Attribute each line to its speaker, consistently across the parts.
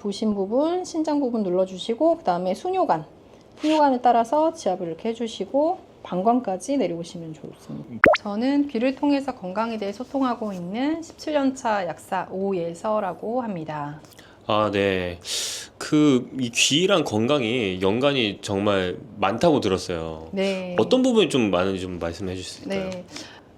Speaker 1: 부신 부분, 신장 부분 눌러주시고 그 다음에 순요관을 따라서 지압을 이렇게 해주시고 방광까지 내려오시면 좋습니다. 저는 귀를 통해서 건강에 대해 소통하고 있는 17년차 약사 오예서라고 합니다.
Speaker 2: 아, 네. 이 귀랑 건강이 연관이 정말 많다고 들었어요.
Speaker 1: 네.
Speaker 2: 어떤 부분이 좀 많은지 좀 말씀해 주실 수 있을까요?
Speaker 1: 네.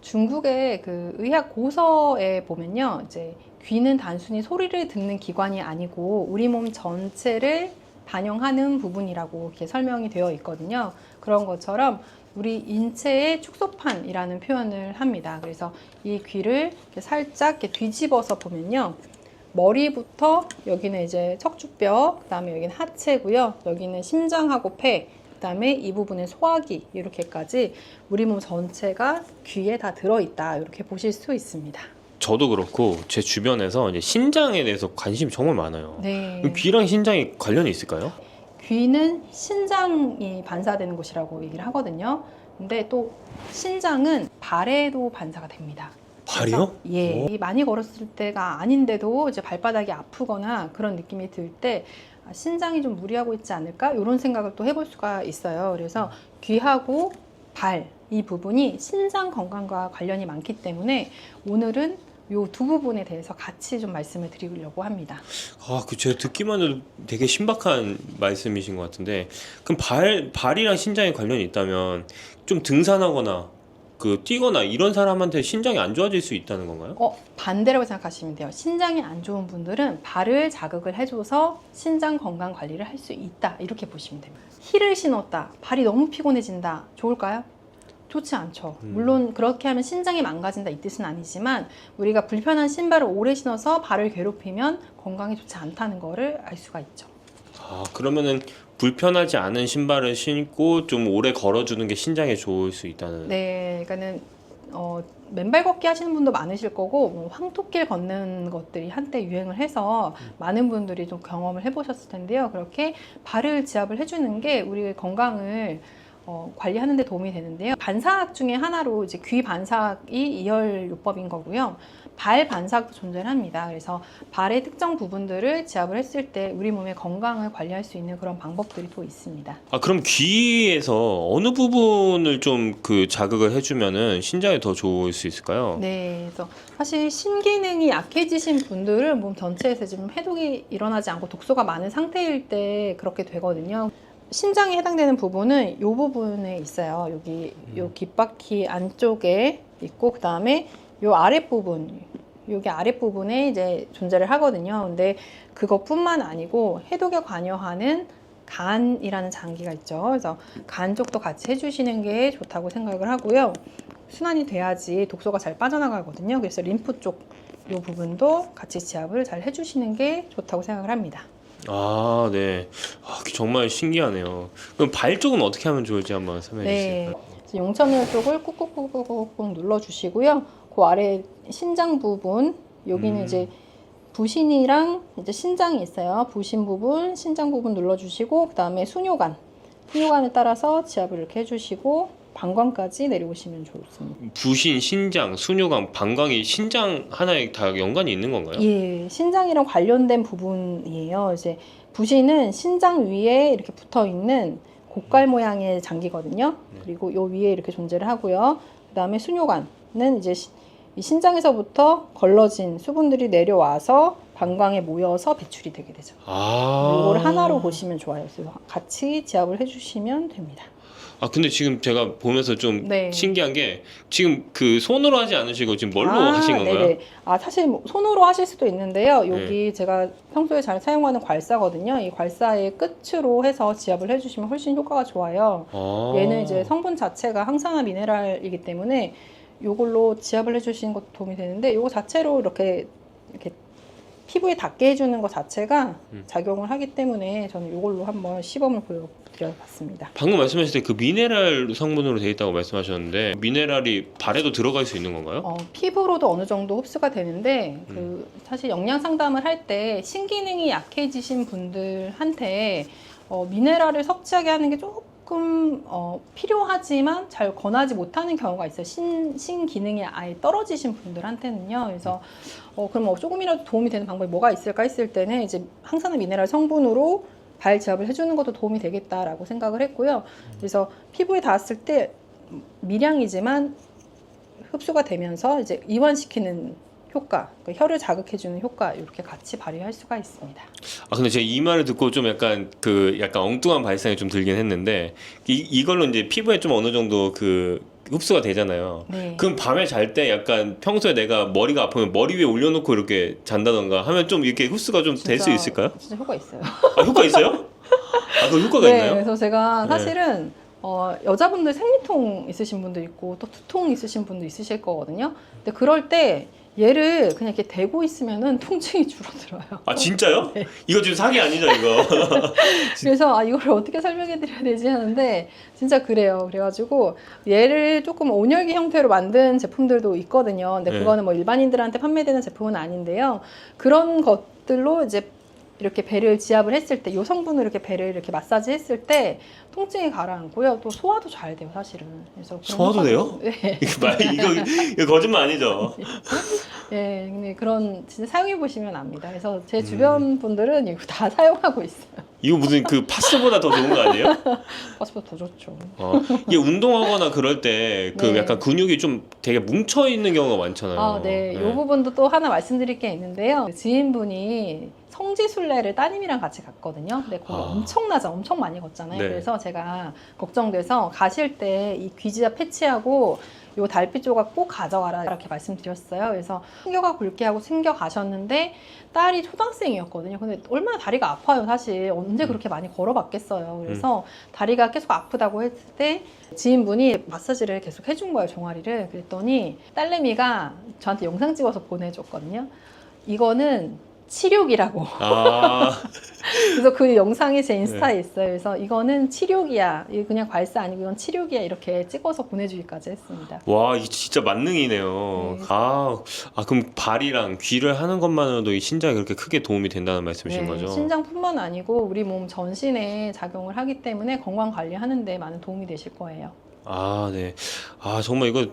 Speaker 1: 중국의 그 의학 고서에 보면요. 이제 귀는 단순히 소리를 듣는 기관이 아니고 우리 몸 전체를 반영하는 부분이라고 이렇게 설명이 되어 있거든요. 그런 것처럼 우리 인체의 축소판이라는 표현을 합니다. 그래서 이 귀를 이렇게 살짝 이렇게 뒤집어서 보면요. 머리부터 여기는 이제 척추뼈, 그다음에 여기는 하체고요. 여기는 심장하고 폐, 그다음에 이 부분에 소화기 이렇게까지 우리 몸 전체가 귀에 다 들어있다 이렇게 보실 수 있습니다.
Speaker 2: 저도 그렇고 제 주변에서 이제 신장에 대해서 관심이 정말 많아요.
Speaker 1: 네.
Speaker 2: 귀랑 신장이 관련이 있을까요?
Speaker 1: 귀는 신장이 반사되는 곳이라고 얘기를 하거든요. 근데 또 신장은 발에도 반사가 됩니다.
Speaker 2: 발이요?
Speaker 1: 예, 많이 걸었을 때가 아닌데도 이제 발바닥이 아프거나 그런 느낌이 들 때 신장이 좀 무리하고 있지 않을까? 이런 생각을 또 해볼 수가 있어요. 그래서 귀하고 발, 이 부분이 신장 건강과 관련이 많기 때문에 오늘은 이 두 부분에 대해서 같이 좀 말씀을 드리려고 합니다.
Speaker 2: 제가 듣기만 해도 되게 신박한 말씀이신 것 같은데, 그럼 발이랑 신장에 관련이 있다면 좀 등산하거나 뛰거나 이런 사람한테 신장이 안 좋아질 수 있다는 건가요?
Speaker 1: 반대라고 생각하시면 돼요. 신장이 안 좋은 분들은 발을 자극을 해줘서 신장 건강 관리를 할 수 있다. 이렇게 보시면 됩니다. 힐을 신었다. 발이 너무 피곤해진다. 좋을까요? 좋지 않죠. 물론 그렇게 하면 신장이 망가진다 이 뜻은 아니지만 우리가 불편한 신발을 오래 신어서 발을 괴롭히면 건강에 좋지 않다는 거를 알 수가 있죠.
Speaker 2: 그러면은 불편하지 않은 신발을 신고 좀 오래 걸어주는 게 신장에 좋을 수 있다는.
Speaker 1: 네, 그러니까는 맨발 걷기 하시는 분도 많으실 거고 뭐 황토길 걷는 것들이 한때 유행을 해서 많은 분들이 좀 경험을 해보셨을 텐데요. 그렇게 발을 지압을 해주는 게 우리 건강을 관리하는 데 도움이 되는데요. 반사학 중에 하나로 이제 귀 반사학이 이혈요법인 거고요. 발 반사학도 존재를 합니다. 그래서 발의 특정 부분들을 지압을 했을 때 우리 몸의 건강을 관리할 수 있는 그런 방법들이 또 있습니다.
Speaker 2: 그럼 귀에서 어느 부분을 좀 자극을 해주면은 신장에 더 좋을 수 있을까요?
Speaker 1: 네, 그래서 사실 신기능이 약해지신 분들은 몸 전체에서 지금 해독이 일어나지 않고 독소가 많은 상태일 때 그렇게 되거든요. 신장에 해당되는 부분은 이 부분에 있어요. 여기 요 귓바퀴 안쪽에 있고 그 다음에 요 아랫부분, 여기 아랫부분에 이제 존재를 하거든요. 근데 그것뿐만 아니고 해독에 관여하는 간이라는 장기가 있죠. 그래서 간 쪽도 같이 해주시는 게 좋다고 생각을 하고요. 순환이 돼야지 독소가 잘 빠져나가거든요. 그래서 림프 쪽 이 부분도 같이 지압을 잘 해주시는 게 좋다고 생각을 합니다.
Speaker 2: 네. 정말 신기하네요. 그럼 발 쪽은 어떻게 하면 좋을지 한번 설명해 주실까요?
Speaker 1: 용천을 쪽을 꾹꾹꾹꾹꾹 눌러주시고요. 그 아래 신장 부분, 여기는 이제 부신이랑 이제 신장이 있어요. 부신 부분, 신장 부분 눌러주시고, 그 다음에 순요관을 따라서 지압을 이렇게 해주시고, 방광까지 내려오시면 좋습니다.
Speaker 2: 부신, 신장, 순요관, 방광이 신장 하나에 다 연관이 있는 건가요?
Speaker 1: 예, 신장이랑 관련된 부분이에요. 이제 부신은 신장 위에 이렇게 붙어 있는 고깔 모양의 장기거든요. 그리고 요 위에 이렇게 존재를 하고요. 그 다음에 순요관은 이제 이 신장에서부터 걸러진 수분들이 내려와서 방광에 모여서 배출이 되게 되죠. 이걸 하나로 보시면 좋아요. 그래서 같이 지압을 해주시면 됩니다.
Speaker 2: 근데 지금 제가 보면서 좀
Speaker 1: 네.
Speaker 2: 신기한 게 지금 손으로 하지 않으시고 지금 뭘로 하신 건가요?
Speaker 1: 네네. 사실 뭐 손으로 하실 수도 있는데요. 여기 제가 평소에 잘 사용하는 괄사거든요. 이 괄사의 끝으로 해서 지압을 해주시면 훨씬 효과가 좋아요. 얘는 이제 성분 자체가 항산화 미네랄이기 때문에 이걸로 지압을 해주시는 것도 도움이 되는데 이거 자체로 이렇게 피부에 닿게 해주는 것 자체가 작용을 하기 때문에 저는 이걸로 한번 시범을 보여드려봤습니다.
Speaker 2: 방금 말씀하실 때 미네랄 성분으로 되어 있다고 말씀하셨는데 미네랄이 발에도 들어갈 수 있는 건가요?
Speaker 1: 피부로도 어느 정도 흡수가 되는데 사실 영양 상담을 할 때 신기능이 약해지신 분들한테 미네랄을 섭취하게 하는 게 조금 필요하지만 잘 권하지 못하는 경우가 있어요. 신 기능이 아예 떨어지신 분들한테는요. 그래서 그럼 조금이라도 도움이 되는 방법이 뭐가 있을까 했을 때는 이제 항산화 미네랄 성분으로 발 지압을 해주는 것도 도움이 되겠다라고 생각을 했고요. 그래서 피부에 닿았을 때 미량이지만 흡수가 되면서 이제 이완시키는 효과, 혀를 자극해주는 효과 이렇게 같이 발휘할 수가 있습니다.
Speaker 2: 아 근데 제가 이 말을 듣고 좀 약간 약간 엉뚱한 발상이 좀 들긴 했는데 이걸로 이제 피부에 좀 어느 정도 흡수가 되잖아요.
Speaker 1: 네.
Speaker 2: 그럼 밤에 잘 때 약간 평소에 내가 머리가 아프면 머리 위에 올려놓고 이렇게 잔다던가 하면 좀 이렇게 흡수가 좀 될 수 있을까요?
Speaker 1: 진짜 효과 있어요.
Speaker 2: 아 효과 있어요? 아 그 효과가
Speaker 1: 네,
Speaker 2: 있나요?
Speaker 1: 그래서 제가
Speaker 2: 네.
Speaker 1: 사실은 여자분들 생리통 있으신 분도 있고 또 두통 있으신 분도 있으실 거거든요. 근데 그럴 때 얘를 그냥 이렇게 대고 있으면은 통증이 줄어들어요.
Speaker 2: 아 진짜요?
Speaker 1: 네.
Speaker 2: 이거 지금 사기 아니죠 이거?
Speaker 1: 그래서 이거를 어떻게 설명해 드려야 되지 하는데 진짜 그래요. 그래가지고 얘를 조금 온열기 형태로 만든 제품들도 있거든요. 근데
Speaker 2: 네.
Speaker 1: 그거는 뭐 일반인들한테 판매되는 제품은 아닌데요. 그런 것들로 이제 이렇게 배를 지압을 했을 때, 이 성분으로 이렇게 배를 이렇게 마사지 했을 때 통증이 가라앉고요. 또 소화도 잘 돼요, 사실은. 그래서 그런
Speaker 2: 소화도 돼요?
Speaker 1: 네.
Speaker 2: 이거 거짓말 아니죠?
Speaker 1: 예, 근데 그런 진짜 사용해 보시면 압니다. 그래서 제 주변 분들은 이거 다 사용하고 있어요.
Speaker 2: 이거 무슨 파스보다 더 좋은 거 아니에요?
Speaker 1: 버스보다 더 좋죠.
Speaker 2: 이게 운동하거나 그럴 때
Speaker 1: 네.
Speaker 2: 약간 근육이 좀 되게 뭉쳐 있는 경우가 많잖아요.
Speaker 1: 아, 네. 이 부분도 또 하나 말씀드릴 게 있는데요. 지인분이 성지순례를 따님이랑 같이 갔거든요. 근데 거기 엄청 많이 걷잖아요.
Speaker 2: 네.
Speaker 1: 그래서 제가 걱정돼서 가실 때 이 귀지압 패치하고 요 달빛 조각 꼭 가져가라 이렇게 말씀드렸어요. 그래서 챙겨가 볼게 하고 챙겨 가셨는데 딸이 초등학생이었거든요. 근데 얼마나 다리가 아파요, 사실. 언제 그렇게 많이 걸어봤겠어요. 그래서 다리가 계속 아프다고 했을 때 지인분이 마사지를 계속 해준 거예요, 종아리를. 그랬더니 딸내미가 저한테 영상 찍어서 보내줬거든요. 이거는 치료기라고.
Speaker 2: 아,
Speaker 1: 그래서 그 영상이 제 인스타에 있어요. 그래서 이거는 치료기야. 이거 그냥 괄사 아니고 이건 치료기야. 이렇게 찍어서 보내주기까지 했습니다.
Speaker 2: 와, 이게 진짜 만능이네요.
Speaker 1: 네.
Speaker 2: 그럼 발이랑 귀를 하는 것만으로도 이 신장에 그렇게 크게 도움이 된다는 말씀이신
Speaker 1: 네,
Speaker 2: 거죠?
Speaker 1: 신장뿐만 아니고 우리 몸 전신에 작용을 하기 때문에 건강 관리하는 데 많은 도움이 되실 거예요.
Speaker 2: 아, 네. 아, 정말 이거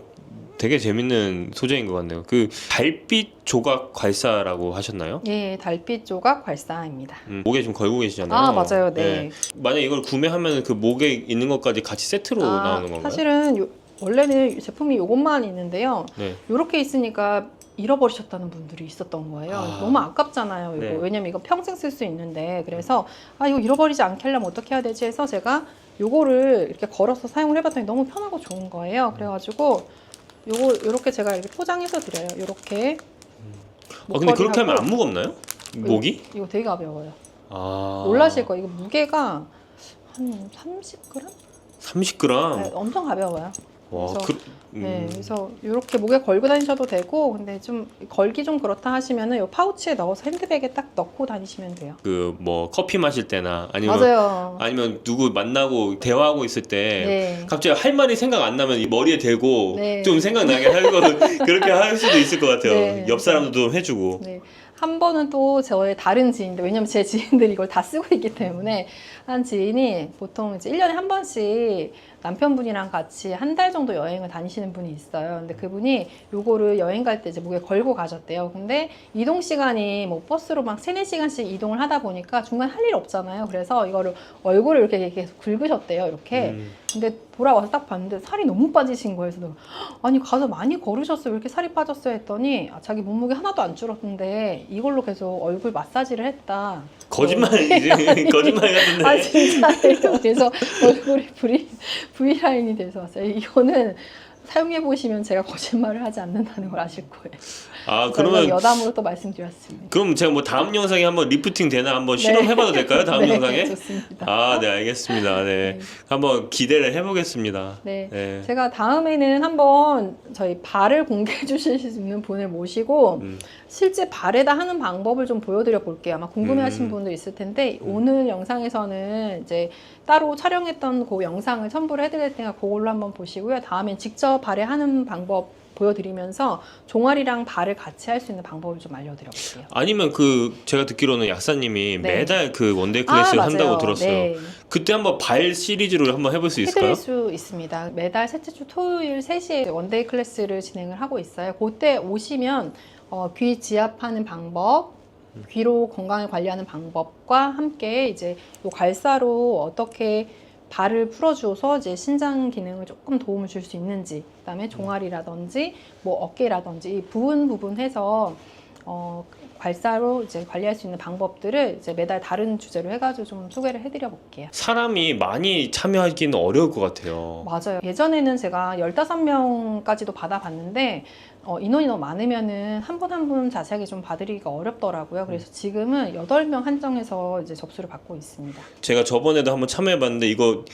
Speaker 2: 되게 재밌는 소재인 것 같네요. 달빛 조각 괄사라고 하셨나요?
Speaker 1: 예, 달빛 조각 괄사입니다.
Speaker 2: 목에 지금 걸고 계시잖아요.
Speaker 1: 아, 맞아요. 네.
Speaker 2: 만약 이걸 구매하면 그 목에 있는 것까지 같이 세트로 나오는 건가요?
Speaker 1: 사실은 원래는 제품이 이것만 있는데요.
Speaker 2: 네.
Speaker 1: 이렇게 있으니까 잃어버리셨다는 분들이 있었던 거예요. 너무 아깝잖아요. 이거.
Speaker 2: 네.
Speaker 1: 왜냐면 이거 평생 쓸 수 있는데. 그래서 이거 잃어버리지 않게 하려면 어떻게 해야 되지 해서 제가 요거를 이렇게 걸어서 사용을 해봤더니 너무 편하고 좋은 거예요. 그래가지고 요렇게 제가 이렇게 포장해서 드려요. 요렇게.
Speaker 2: 근데 그렇게 하면
Speaker 1: 목걸이하고.
Speaker 2: 안 무겁나요? 목이?
Speaker 1: 이거 되게 가벼워요.
Speaker 2: 아.
Speaker 1: 놀라실 거예요. 이거 무게가 한 30g?
Speaker 2: 30g?
Speaker 1: 네, 엄청 가벼워요.
Speaker 2: 와,
Speaker 1: 그래서 네, 그래서 이렇게 목에 걸고 다니셔도 되고, 근데 좀 걸기 좀 그렇다 하시면은 요 파우치에 넣어서 핸드백에 딱 넣고 다니시면 돼요.
Speaker 2: 커피 마실 때나
Speaker 1: 맞아요.
Speaker 2: 아니면 누구 만나고 대화하고 있을 때
Speaker 1: 네.
Speaker 2: 갑자기 할 말이 생각 안 나면 이 머리에 대고
Speaker 1: 네.
Speaker 2: 좀 생각나게 하고 그렇게 할 수도 있을 것 같아요.
Speaker 1: 네.
Speaker 2: 옆 사람도 좀 해주고.
Speaker 1: 네. 한 번은 또 저의 다른 지인들, 왜냐면 제 지인들이 이걸 다 쓰고 있기 때문에 한 지인이 보통 이제 1년에 한 번씩 남편분이랑 같이 한 달 정도 여행을 다니시는 분이 있어요. 근데 그분이 요거를 여행 갈 때 이제 목에 걸고 가셨대요. 근데 이동 시간이 뭐 버스로 막 3-4시간씩 이동을 하다 보니까 중간 할 일 없잖아요. 그래서 이거를 얼굴을 이렇게 계속 긁으셨대요. 이렇게. 근데 돌아와서 딱 봤는데 살이 너무 빠지신 거예요. 그래서 아니 가서 많이 걸으셨어요. 왜 이렇게 살이 빠졌어요? 했더니 자기 몸무게 하나도 안 줄었는데 이걸로 계속 얼굴 마사지를 했다.
Speaker 2: 거짓말이지. 거짓말 같은데.
Speaker 1: 아 진짜예요. 그래서 얼굴이 V라인이 돼서 왔어요. 이거는 사용해 보시면 제가 거짓말을 하지 않는다는 걸 아실 거예요.
Speaker 2: 그러면
Speaker 1: 여담으로 또 말씀드렸습니다.
Speaker 2: 그럼 제가 뭐 다음 영상에 한번 리프팅 되나 한번 실험해봐도 될까요? 다음
Speaker 1: 네,
Speaker 2: 영상에?
Speaker 1: 좋습니다.
Speaker 2: 네, 알겠습니다. 네.
Speaker 1: 네.
Speaker 2: 한번 기대를 해보겠습니다.
Speaker 1: 네.
Speaker 2: 네.
Speaker 1: 제가 다음에는 한번 저희 발을 공개해 주실 수 있는 분을 모시고 실제 발에다 하는 방법을 좀 보여드려 볼게요. 아마 궁금해 하신 분도 있을 텐데 오늘 영상에서는 이제 따로 촬영했던 그 영상을 첨부를 해드릴 테니까 그걸로 한번 보시고요. 다음엔 직접 발에 하는 방법 보여드리면서 종아리랑 발을 같이 할 수 있는 방법을 좀 알려드려볼게요.
Speaker 2: 아니면 제가 듣기로는 약사님이
Speaker 1: 네.
Speaker 2: 매달 원데이 클래스를
Speaker 1: 맞아요.
Speaker 2: 한다고 들었어요.
Speaker 1: 네.
Speaker 2: 그때 한번 발 시리즈로 한번 해볼 수 있을까요?
Speaker 1: 해드릴 수 있습니다. 매달 셋째 주 토요일 3시에 원데이 클래스를 진행을 하고 있어요. 그때 오시면 귀 지압하는 방법, 귀로 건강을 관리하는 방법과 함께 이제 요 괄사로 어떻게 발을 풀어주어서 이제 신장 기능을 조금 도움을 줄 수 있는지, 그다음에 종아리라든지 뭐 어깨라든지 부분 해서 괄사로 이제 관리할 수 있는 방법들을 이제 매달 다른 주제로 해가지고 좀 소개를 해드려 볼게요.
Speaker 2: 사람이 많이 참여하기는 어려울 것 같아요.
Speaker 1: 맞아요. 예전에는 제가 15명까지도 받아봤는데 인원이 너무 많으면은 한 분 한 분 자세하게 좀 봐드리기가 어렵더라고요. 그래서 지금은 8명 한정해서 이제 접수를 받고 있습니다.
Speaker 2: 제가 저번에도 한번 참여해봤는데 이거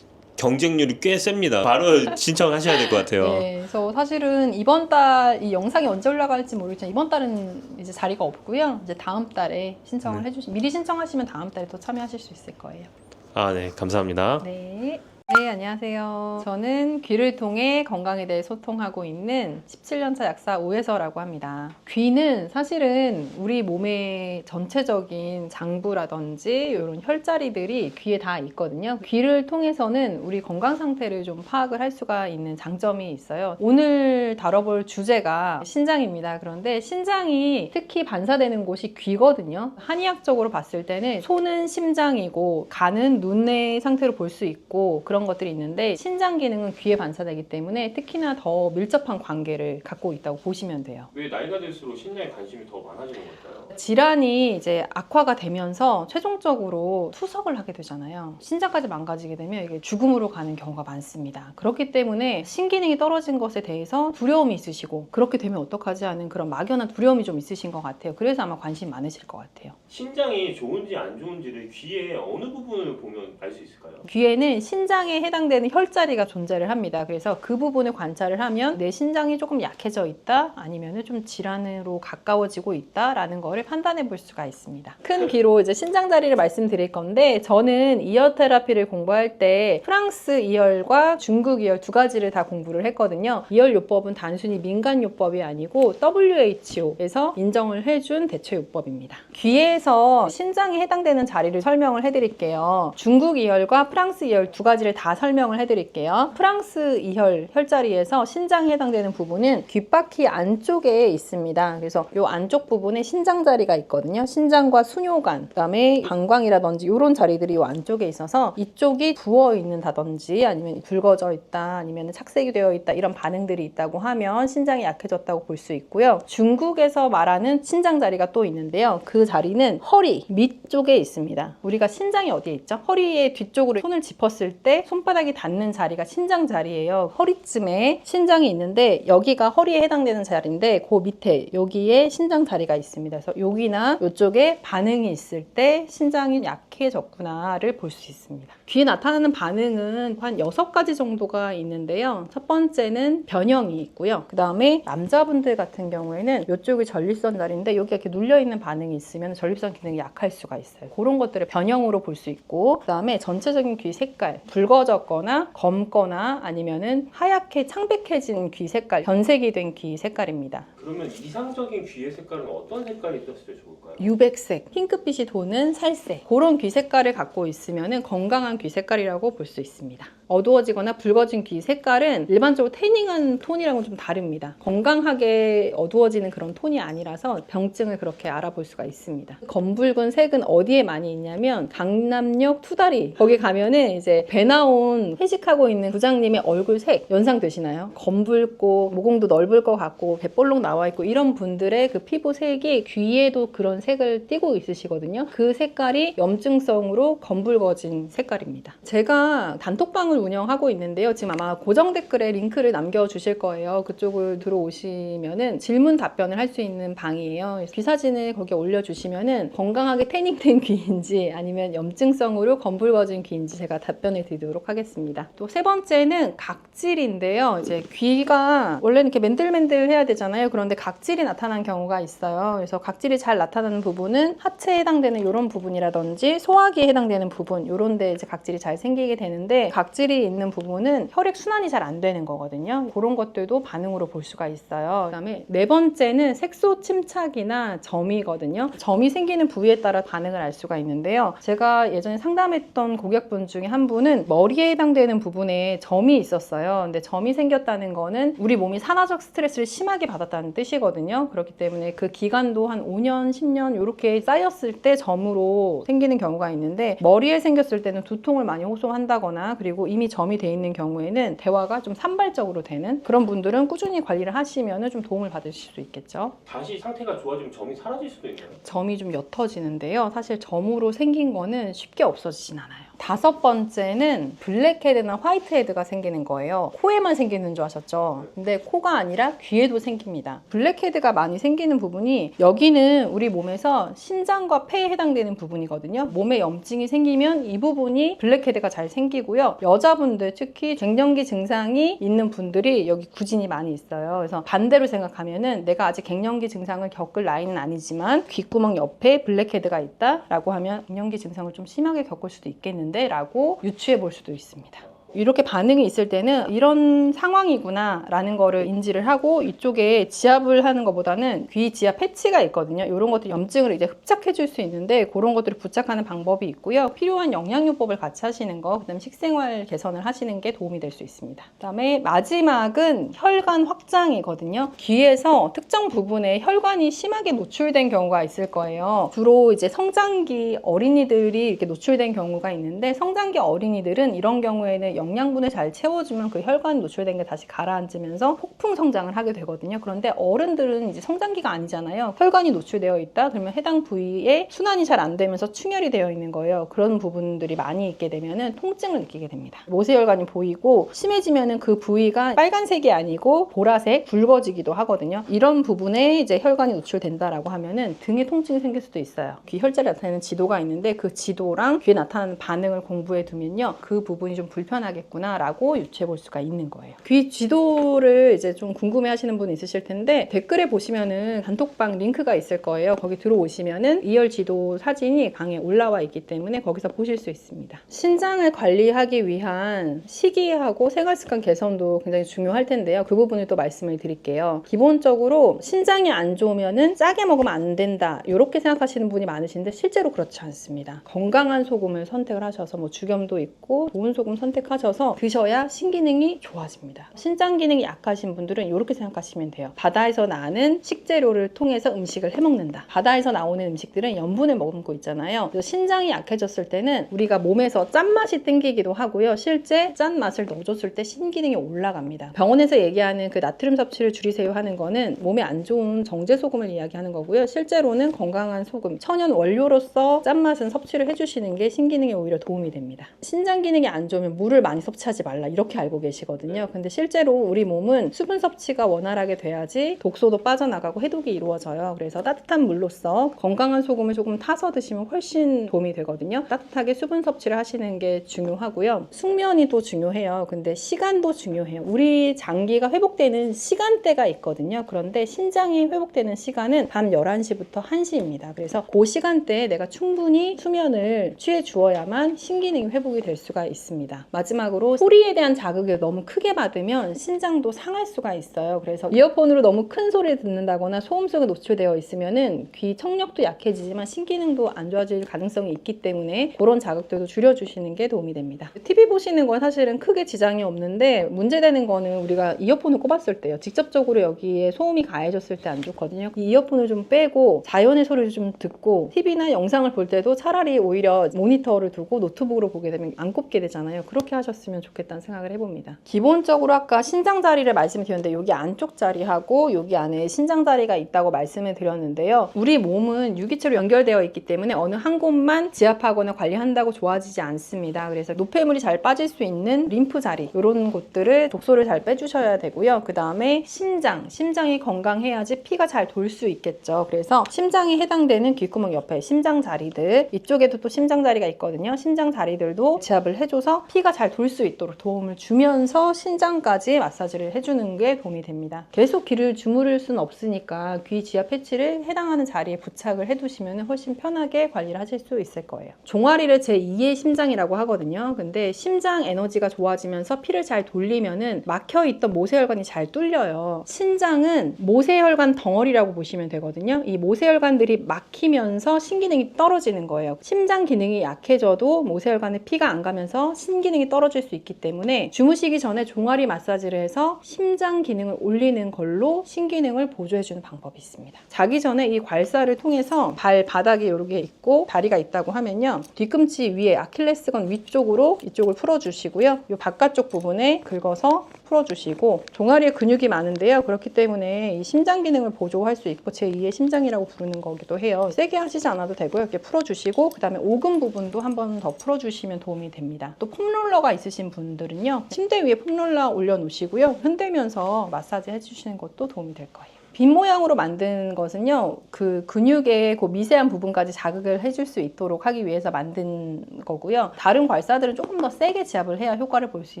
Speaker 2: 경쟁률이 꽤 셉니다. 바로 신청하셔야 될 것 같아요.
Speaker 1: 네, 그래서 사실은 이번 달 이 영상이 언제 올라갈지 모르겠지만 이번 달은 이제 자리가 없고요. 이제 다음 달에 신청을 미리 신청하시면 다음 달에 또 참여하실 수 있을 거예요.
Speaker 2: 아, 네, 감사합니다.
Speaker 1: 네. 네, 안녕하세요. 저는 귀를 통해 건강에 대해 소통하고 있는 17년차 약사 오혜서라고 합니다. 귀는 사실은 우리 몸의 전체적인 장부라든지 이런 혈자리들이 귀에 다 있거든요. 귀를 통해서는 우리 건강 상태를 좀 파악을 할 수가 있는 장점이 있어요. 오늘 다뤄볼 주제가 신장입니다. 그런데 신장이 특히 반사되는 곳이 귀거든요. 한의학적으로 봤을 때는 손은 심장이고 간은 눈의 상태로 볼 수 있고 그런 것들이 있는데 신장 기능은 귀에 반사되기 때문에 특히나 더 밀접한 관계를 갖고 있다고 보시면 돼요.
Speaker 2: 왜 나이가 들수록 신장에 관심이 더 많아지는 걸까요?
Speaker 1: 질환이 이제 악화가 되면서 최종적으로 투석을 하게 되잖아요. 신장까지 망가지게 되면 이게 죽음으로 가는 경우가 많습니다. 그렇기 때문에 신기능이 떨어진 것에 대해서 두려움이 있으시고 그렇게 되면 어떡하지 하는 그런 막연한 두려움이 좀 있으신 것 같아요. 그래서 아마 관심 많으실 것 같아요.
Speaker 2: 신장이 좋은지 안 좋은지를 귀의 어느 부분을 보면 알 수 있을까요?
Speaker 1: 귀에는 신장에 해당되는 혈자리가 존재를 합니다. 그래서 그 부분을 관찰을 하면 내 신장이 조금 약해져 있다 아니면 좀 질환으로 가까워지고 있다라는 거를 판단해 볼 수가 있습니다. 큰 귀로 이제 신장 자리를 말씀드릴 건데 저는 이어 테라피를 공부할 때 프랑스 이열과 중국 이열 두 가지를 다 공부를 했거든요. 이열 요법은 단순히 민간 요법이 아니고 WHO에서 인정을 해준 대체 요법입니다. 귀에서 신장에 해당되는 자리를 설명을 해드릴게요. 중국 이열과 프랑스 이열 두 가지를 다 설명을 해드릴게요. 프랑스 이열 혈자리에서 신장에 해당되는 부분은 귓바퀴 안쪽에 있습니다. 그래서 이 안쪽 부분에 신장 자리가 있거든요. 신장과 수뇨관, 그다음에 방광이라든지 이런 자리들이 이 안쪽에 있어서 이쪽이 부어 있는다든지 아니면 붉어져 있다 아니면 착색이 되어 있다 이런 반응들이 있다고 하면 신장이 약해졌다고 볼 수 있고요. 중국에서 말하는 신장 자리가 또 있는데요. 그 자리는 허리 밑쪽에 있습니다. 우리가 신장이 어디에 있죠? 허리의 뒤쪽으로 손을 짚었을 때 손바닥이 닿는 자리가 신장 자리예요. 허리쯤에 신장이 있는데 여기가 허리에 해당되는 자리인데 그 밑에 여기에 신장 자리가 있습니다. 그래서 여기나 이쪽에 반응이 있을 때 신장이 약해졌구나를 볼 수 있습니다. 귀에 나타나는 반응은 한 6가지 정도가 있는데요. 첫 번째는 변형이 있고요. 그 다음에 남자분들 같은 경우에는 이쪽이 전립선 자리인데 여기가 이렇게 눌려있는 반응이 있으면 전립선 기능이 약할 수가 있어요. 그런 것들을 변형으로 볼 수 있고 그 다음에 전체적인 귀 색깔, 붉어졌거나 검거나 아니면은 하얗게 창백해진 귀 색깔, 변색이 된 귀 색깔입니다.
Speaker 2: 그러면 이상적인 귀의 색깔은 어떤 색깔이 있었을 때 좋을까요?
Speaker 1: 유백색, 핑크빛이 도는 살색 그런 귀 색깔을 갖고 있으면 건강한 귀 색깔이라고 볼 수 있습니다. 어두워지거나 붉어진 귀 색깔은 일반적으로 태닝한 톤이랑은 좀 다릅니다. 건강하게 어두워지는 그런 톤이 아니라서 병증을 그렇게 알아볼 수가 있습니다. 검붉은 색은 어디에 많이 있냐면 강남역 투다리 거기 가면은 이제 배 나온 회식하고 있는 부장님의 얼굴 색 연상되시나요? 검붉고 모공도 넓을 것 같고 배볼록 나와 있고 이런 분들의 그 피부 색이 귀에도 그런 색을 띠고 있으시거든요. 그 색깔이 염증성으로 검붉어진 색깔입니다. 제가 단톡방을 운영하고 있는데요. 지금 아마 고정 댓글에 링크를 남겨주실 거예요. 그쪽을 들어오시면은 질문 답변을 할 수 있는 방이에요. 귀 사진을 거기에 올려주시면은 건강하게 태닝된 귀인지 아니면 염증성으로 검붉어진 귀인지 제가 답변을 드리도록 하겠습니다. 또 세 번째는 각질인데요. 이제 귀가 원래는 이렇게 맨들맨들 해야 되잖아요. 그런데 그런데 각질이 나타난 경우가 있어요. 그래서 각질이 잘 나타나는 부분은 하체에 해당되는 이런 부분이라든지 소화기에 해당되는 부분, 이런 데 이제 각질이 잘 생기게 되는데, 각질이 있는 부분은 혈액 순환이 잘 안 되는 거거든요. 그런 것들도 반응으로 볼 수가 있어요. 그다음에 네 번째는 색소 침착이나 점이거든요. 점이 생기는 부위에 따라 반응을 알 수가 있는데요. 제가 예전에 상담했던 고객분 중에 한 분은 머리에 해당되는 부분에 점이 있었어요. 근데 점이 생겼다는 거는 우리 몸이 산화적 스트레스를 심하게 받았다는 뜻이거든요. 그렇기 때문에 그 기간도 한 5년, 10년 이렇게 쌓였을 때 점으로 생기는 경우가 있는데, 머리에 생겼을 때는 두통을 많이 호소한다거나 그리고 이미 점이 돼 있는 경우에는 대화가 좀 산발적으로 되는 그런 분들은 꾸준히 관리를 하시면 좀 도움을 받으실 수 있겠죠.
Speaker 2: 다시 상태가 좋아지면 점이 사라질 수도 있나요?
Speaker 1: 점이 좀 옅어지는데요. 사실 점으로 생긴 거는 쉽게 없어지진 않아요. 다섯 번째는 블랙헤드나 화이트헤드가 생기는 거예요. 코에만 생기는 줄 아셨죠? 근데 코가 아니라 귀에도 생깁니다. 블랙헤드가 많이 생기는 부분이, 여기는 우리 몸에서 신장과 폐에 해당되는 부분이거든요. 몸에 염증이 생기면 이 부분이 블랙헤드가 잘 생기고요. 여자분들 특히 갱년기 증상이 있는 분들이 여기 구진이 많이 있어요. 그래서 반대로 생각하면은 내가 아직 갱년기 증상을 겪을 나이는 아니지만 귓구멍 옆에 블랙헤드가 있다라고 하면 갱년기 증상을 좀 심하게 겪을 수도 있겠는데 라고 유추해 볼 수도 있습니다. 이렇게 반응이 있을 때는 이런 상황이구나 라는 거를 인지를 하고, 이쪽에 지압을 하는 것보다는 귀 지압 패치가 있거든요. 이런 것들 염증을 이제 흡착해 줄 수 있는데, 그런 것들을 부착하는 방법이 있고요. 필요한 영양요법을 같이 하시는 거, 그다음에 식생활 개선을 하시는 게 도움이 될 수 있습니다. 그다음에 마지막은 혈관 확장이거든요. 귀에서 특정 부분에 혈관이 심하게 노출된 경우가 있을 거예요. 주로 이제 성장기 어린이들이 이렇게 노출된 경우가 있는데, 성장기 어린이들은 이런 경우에는 영양분을 잘 채워주면 그 혈관이 노출된 게 다시 가라앉으면서 폭풍 성장을 하게 되거든요. 그런데 어른들은 이제 성장기가 아니잖아요. 혈관이 노출되어 있다? 그러면 해당 부위에 순환이 잘 안 되면서 충혈이 되어 있는 거예요. 그런 부분들이 많이 있게 되면은 통증을 느끼게 됩니다. 모세혈관이 보이고 심해지면은 그 부위가 빨간색이 아니고 보라색, 붉어지기도 하거든요. 이런 부분에 이제 혈관이 노출된다라고 하면은 등에 통증이 생길 수도 있어요. 귀 혈자리 나타내는 지도가 있는데, 그 지도랑 귀에 나타나는 반응을 공부해 두면요, 그 부분이 좀 불편하게 하겠구나라고 유추해 볼 수가 있는 거예요. 귀 지도를 이제 좀 궁금해 하시는 분이 있으실 텐데, 댓글에 보시면은 단톡방 링크가 있을 거예요. 거기 들어오시면은 2열 지도 사진이 방에 올라와 있기 때문에 거기서 보실 수 있습니다. 신장을 관리하기 위한 식이하고 생활습관 개선도 굉장히 중요할 텐데요. 그 부분을 또 말씀을 드릴게요. 기본적으로 신장이 안 좋으면은 짜게 먹으면 안 된다, 이렇게 생각하시는 분이 많으신데 실제로 그렇지 않습니다. 건강한 소금을 선택을 하셔서, 뭐 죽염도 있고 좋은 소금 선택하셔서 드셔야 신기능이 좋아집니다. 신장 기능이 약하신 분들은 이렇게 생각하시면 돼요. 바다에서 나는 식재료를 통해서 음식을 해먹는다. 바다에서 나오는 음식들은 염분을 머금고 있잖아요. 그래서 신장이 약해졌을 때는 우리가 몸에서 짠맛이 땡기기도 하고요. 실제 짠맛을 넣어줬을 때 신기능이 올라갑니다. 병원에서 얘기하는 그 나트륨 섭취를 줄이세요 하는 거는 몸에 안 좋은 정제 소금을 이야기하는 거고요. 실제로는 건강한 소금, 천연 원료로서 짠맛은 섭취를 해주시는 게 신기능에 오히려 도움이 됩니다. 신장 기능이 안 좋으면 물을 많이 섭취하지 말라, 이렇게 알고 계시거든요. 근데 실제로 우리 몸은 수분 섭취가 원활하게 돼야지 독소도 빠져나가고 해독이 이루어져요. 그래서 따뜻한 물로써 건강한 소금을 조금 타서 드시면 훨씬 도움이 되거든요. 따뜻하게 수분 섭취를 하시는 게 중요하고요. 숙면이 또 중요해요. 근데 시간도 중요해요. 우리 장기가 회복되는 시간대가 있거든요. 그런데 신장이 회복되는 시간은 밤 11시부터 1시입니다. 그래서 그 시간대에 내가 충분히 수면을 취해 주어야만 신기능이 회복이 될 수가 있습니다. 마지막으로 소리에 대한 자극을 너무 크게 받으면 신장도 상할 수가 있어요. 그래서 이어폰으로 너무 큰 소리를 듣는다거나 소음 속에 노출되어 있으면은 귀 청력도 약해지지만 신기능도 안 좋아질 가능성이 있기 때문에 그런 자극들도 줄여주시는 게 도움이 됩니다. TV 보시는 건 사실은 크게 지장이 없는데, 문제되는 거는 우리가 이어폰을 꼽았을 때요. 직접적으로 여기에 소음이 가해졌을 때 안 좋거든요. 이 이어폰을 좀 빼고 자연의 소리를 좀 듣고, TV나 영상을 볼 때도 차라리 오히려 모니터를 두고 노트북으로 보게 되면 안 꼽게 되잖아요. 그렇게 하셨으면 좋겠다는 생각을 해봅니다. 기본적으로 아까 신장 자리를 말씀드렸는데, 여기 안쪽 자리하고 여기 안에 신장 자리가 있다고 말씀을 드렸는데요. 우리 몸은 유기체로 연결되어 있기 때문에 어느 한 곳만 지압하거나 관리한다고 좋아지지 않습니다. 그래서 노폐물이 잘 빠질 수 있는 림프 자리, 이런 곳들을 독소를 잘 빼주셔야 되고요. 그 다음에 심장이 건강해야지 피가 잘 돌 수 있겠죠. 그래서 심장에 해당되는 귓구멍 옆에 심장 자리들, 이쪽에도 또 심장 자리가 있거든요. 심장 자리들도 지압을 해줘서 피가 잘 돌 수 있도록 도움을 주면서 신장까지 마사지를 해주는 게 도움이 됩니다. 계속 귀를 주무를 수는 없으니까 귀 지압 패치를 해당하는 자리에 부착을 해두시면 훨씬 편하게 관리를 하실 수 있을 거예요. 종아리를 제2의 심장이라고 하거든요. 근데 심장 에너지가 좋아지면서 피를 잘 돌리면은 막혀있던 모세혈관이 잘 뚫려요. 신장은 모세혈관 덩어리라고 보시면 되거든요. 이 모세혈관들이 막히면서 신기능이 떨어지는 거예요. 심장 기능이 약해져도 모세혈관에 피가 안 가면서 신기능이 떨어질 수 있기 때문에 주무시기 전에 종아리 마사지를 해서 심장 기능을 올리는 걸로 신기능을 보조해주는 방법이 있습니다. 자기 전에 이 괄사를 통해서 발바닥에 이렇게 있고 다리가 있다고 하면요, 뒤꿈치 위에 아킬레스건 위쪽으로 이쪽을 풀어주시고요, 이 바깥쪽 부분에 긁어서 풀어주시고, 종아리에 근육이 많은데요, 그렇기 때문에 이 심장 기능을 보조할 수 있고 제2의 심장이라고 부르는 거기도 해요. 세게 하시지 않아도 되고요, 이렇게 풀어주시고 그 다음에 오금 부분도 한 번 더 풀어주시면 도움이 됩니다. 또 폼롤러가 있으신 분들은요, 침대 위에 폼롤러 올려놓으시고요, 흔들면서 마사지 해주시는 것도 도움이 될 거예요. 빗 모양으로 만든 것은요, 그 근육의 그 미세한 부분까지 자극을 해줄 수 있도록 하기 위해서 만든 거고요. 다른 괄사들은 조금 더 세게 지압을 해야 효과를 볼 수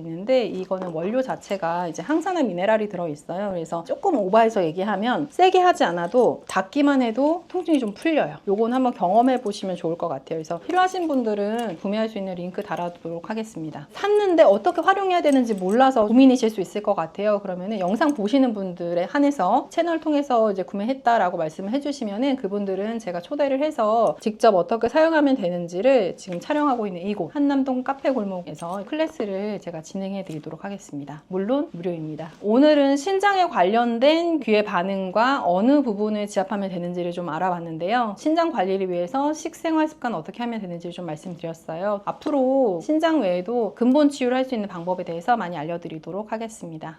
Speaker 1: 있는데, 이거는 원료 자체가 이제 항산화 미네랄이 들어있어요. 그래서 조금 오버해서 얘기하면 세게 하지 않아도 닿기만 해도 통증이 좀 풀려요. 요건 한번 경험해 보시면 좋을 것 같아요. 그래서 필요하신 분들은 구매할 수 있는 링크 달아두도록 하겠습니다. 샀는데 어떻게 활용해야 되는지 몰라서 고민이실 수 있을 것 같아요. 그러면은 영상 보시는 분들에 한해서 채널 통해서 이제 구매했다라고 말씀을 해주시면은 그분들은 제가 초대를 해서 직접 어떻게 사용하면 되는지를 지금 촬영하고 있는 이곳 한남동 카페 골목에서 클래스를 제가 진행해 드리도록 하겠습니다. 물론 무료입니다. 오늘은 신장에 관련된 귀의 반응과 어느 부분을 지압하면 되는지를 좀 알아봤는데요. 신장 관리를 위해서 식생활 습관 어떻게 하면 되는지를 좀 말씀드렸어요. 앞으로 신장 외에도 근본 치유를 할 수 있는 방법에 대해서 많이 알려드리도록 하겠습니다.